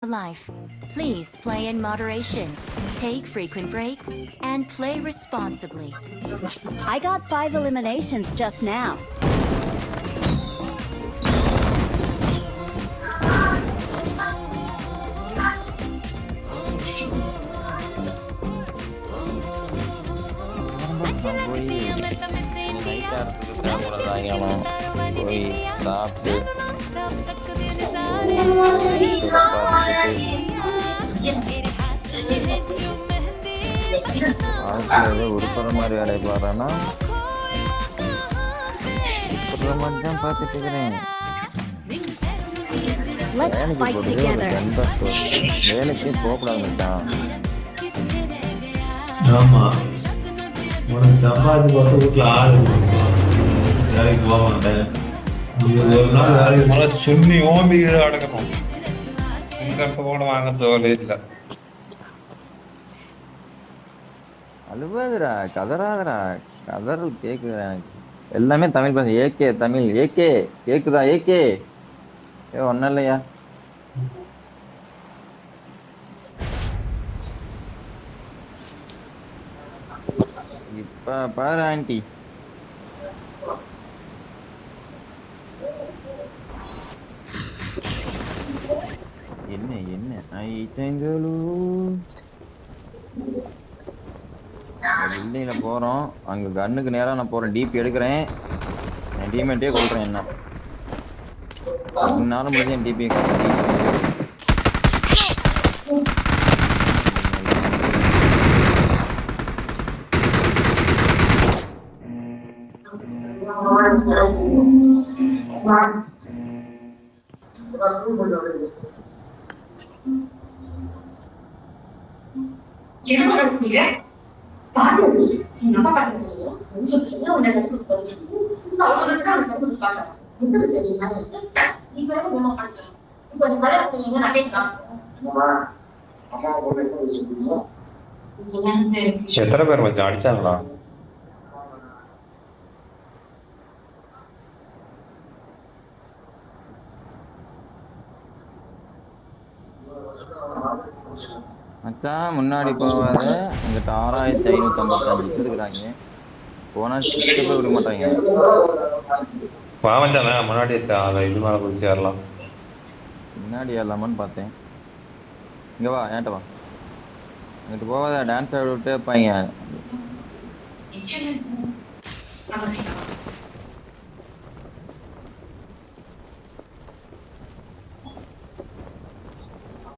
life. Please play in moderation, take frequent breaks, and play responsibly. I got 5 eliminations just now. போய் சாப்பிட்டு உருப்புற மாதிரி வேலையை பாடுறேன்னா மட்டும் பார்த்துட்டு இருக்கிறேன். வேலைக்கு போகக்கூடாதுட்டான். ஆமா உனக்கு சம்பாதிச்சு பார்த்து வீட்டுல ஆளு வேலைக்கு போக மாட்டேன். ஒரு நாள் வேலைக்கு சொல்லி ஓம்பி அடக்கணும். எங்க கூட வாங்க தோலை இல்லை. அழுவாதுடா, கதறாதடா, கதறல் கேக்குதுடா எனக்கு. எல்லாமே தமிழ் பேச. ஏகே தமிழ். ஏகே கேக்குதா? ஏகே ஒன்னும் இல்லையா? இப்ப பாரு ஆண்டி, என்ன என்ன ஐட்டங்களோ. பில்டிங்ல போறோம். அங்க கண்ணுக்கு நேரா நான் போறேன். டிபி எடுக்கிறேன். என் டீமேட்டே கொள்றேன். என்ன நானும் முடிஞ்சு என் டிபி எத்தனை பேர் மச்சான் அடிச்சாங்களா? மச்சான் முன்னாடி போவாத. அங்கிட்ட 6555 இருக்கிறாங்க. போனா போய் விட மாட்டாங்க. மச்சான் முன்னாடி இது மேல குதிச்சு ஏறலாம். முன்னாடி ஏறலாமான்னு பார்த்தேன். இங்க வா, ஏன்ட்ட வா. அங்கிட்டு போவாத. டான்ஸ் ஆடி விட்டு வைப்பாங்க.